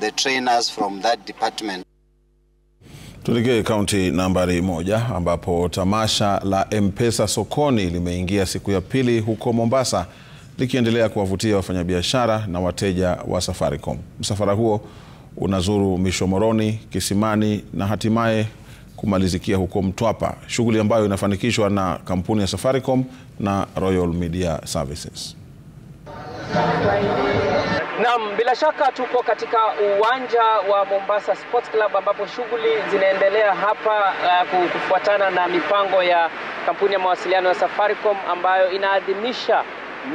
the trainers from that department. Tuelekee kaunti nambari 1 ambapo tamasha la M-Pesa sokoni limeingia siku ya pili huko Mombasa, likiendelea kuwavutia wafanyabiashara na wateja wa Safaricom. Msafara huo unazuru Mishomoroni, Kisimani na hatimaye kumalizikia huko Mtwapa, shughuli ambayo inafanikishwa na kampuni ya Safaricom na Royal Media Services. Naam, bila shaka tuko katika uwanja wa Mombasa Sports Club ambapo shughuli zinaendelea hapa kufuatana na mipango ya kampuni ya mawasiliano ya Safaricom ambayo inaadhimisha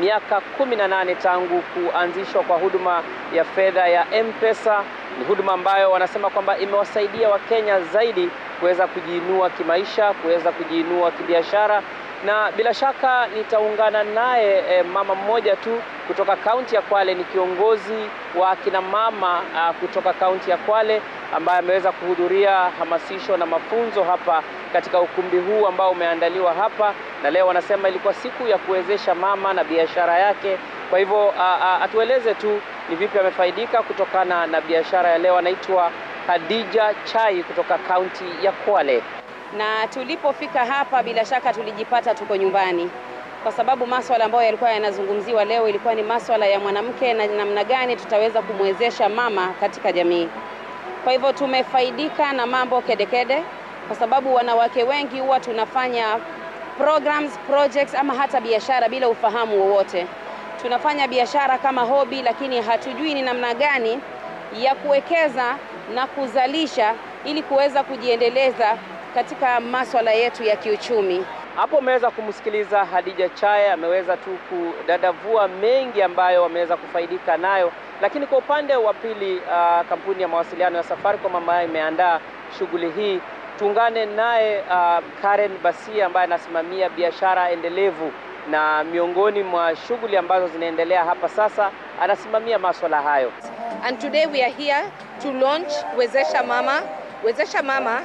miaka 18 tangu kuanzishwa kwa huduma ya fedha ya M-Pesa. Ni huduma ambayo wanasema kwamba imewasaidia Wakenya zaidi kuweza kujiinua kimaisha, kuweza kujiinua kibiashara. Na bila shaka nitaungana naye mama mmoja tu kutoka kaunti ya Kwale, ni kiongozi wa kina mama kutoka kaunti ya Kwale ambaye ameweza kuhudhuria hamasisho na mafunzo hapa katika ukumbi huu ambao umeandaliwa hapa, na leo wanasema ilikuwa siku ya kuwezesha mama na biashara yake. Kwa hivyo atueleze tu ni vipi amefaidika kutokana na biashara ya leo. Anaitwa Khadija Chai kutoka kaunti ya Kwale. Na tulipofika hapa bila shaka tulijipata tuko nyumbani, kwa sababu masuala ambayo yalikuwa yanazungumziwa leo ilikuwa ni masuala ya mwanamke na namna gani tutaweza kumwezesha mama katika jamii. Kwa hivyo tumefaidika na mambo kedekede, kwa sababu wanawake wengi huwa tunafanya programs, projects ama hata biashara bila ufahamu wowote. Tunafanya biashara kama hobby, lakini hatujui ni namna gani ya kuwekeza na kuzalisha ili kuweza kujiendeleza katika masuala yetu ya kiuchumi. Hapo umeweza kumsikiliza Khadija Chai, ameweza tu kudadavua mengi ambayo wameweza kufaidika nayo. Lakini kwa upande wa pili, kampuni ya mawasiliano ya Safaricom ambayo imeandaa shughuli hii, tuungane naye Karen Basia ambaye anasimamia biashara endelevu, na miongoni mwa shughuli ambazo zinaendelea hapa sasa anasimamia masuala hayo. And today we are here to launch Wezesha Mama. Wezesha Mama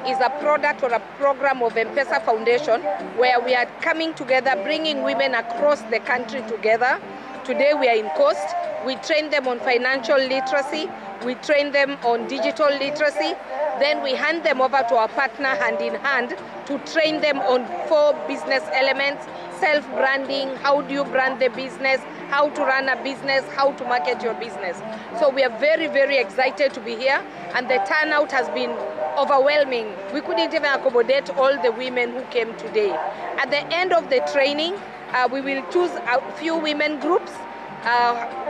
is a product or a program of M-Pesa Foundation where we are coming together, bringing women across the country together. Today we are in Coast. We train them on financial literacy. We train them on digital literacy. Then we hand them over to our partner hand in hand to train them on 4 business elements: self-branding, how do you brand the business, how to run a business, how to market your business. So we are very, very excited to be here, and the turnout has been overwhelming. We couldn't even accommodate all the women who came today. At the end of the training, we will choose a few women groups.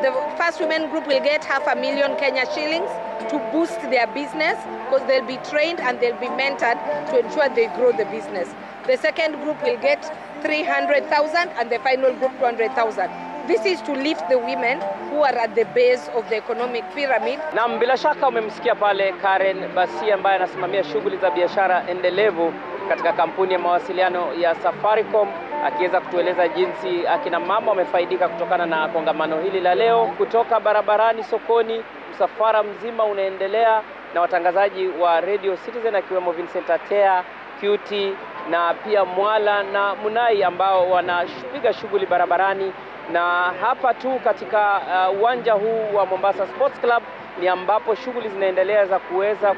The first women group will get 500,000 Kenya shillings to boost their business, because they'll be trained and they'll be mentored to ensure they grow the business. The second group will get 300,000 and the final group 200,000. This is to lift the women who are at the base of the economic pyramid. Na bila shaka umemsikia pale Karen Basia ambaye anasimamia shughuli za biashara endelevu katika kampuni ya mawasiliano ya Safaricom, akiweza kutueleza jinsi akina mama wamefaidika kutokana na kongamano hili la leo. Kutoka barabarani sokoni, msafara mzima unaendelea na watangazaji wa Radio Citizen akiwemo Vincent Atea, Cutie na pia Mwala na Munai ambao wanapiga shughuli barabarani. Na hapa tu katika uwanja huu wa Mombasa Sports Club ni ambapo shughuli zinaendelea za kuweza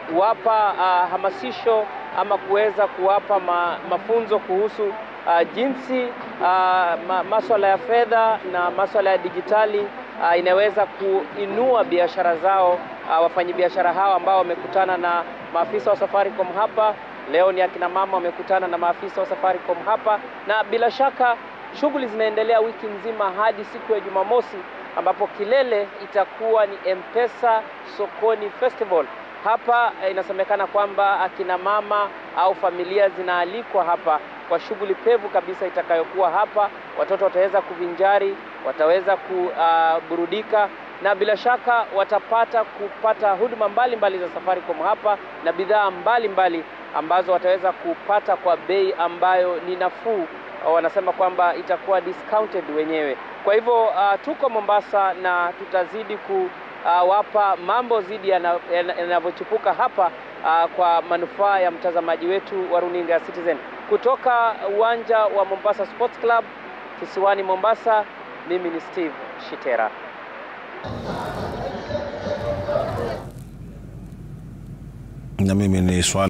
kuwapa hamasisho ama kuweza kuwapa mafunzo kuhusu jinsi masuala ya fedha na masuala ya dijitali inaweza kuinua biashara zao. Wafanyabiashara hao ambao wamekutana na maafisa wa Safaricom hapa leo, ni akina mama wamekutana na maafisa wa Safaricom hapa, na bila shaka shughuli zinaendelea wiki nzima hadi siku ya Jumamosi ambapo kilele itakuwa ni M-Pesa Sokoni Festival. Hapa inasemekana kwamba akina mama au familia zinaalikwa hapa kwa shughuli pevu kabisa itakayokuwa hapa. Watoto wataweza kuvinjari, wataweza kuburudika, na bila shaka kupata huduma mbalimbali za Safaricom hapa na bidhaa mbalimbali ambazo wataweza kupata kwa bei ambayo ni nafuu. Wanasema kwamba itakuwa discounted wenyewe. Kwa hivyo tuko Mombasa na tutazidi kuwapa mambo zidi yanavyochipuka hapa kwa manufaa ya mtazamaji wetu wa runinga ya Citizen. Kutoka uwanja wa Mombasa Sports Club, kisiwani Mombasa, mimi ni Steve Shitera. Na mimi ni swali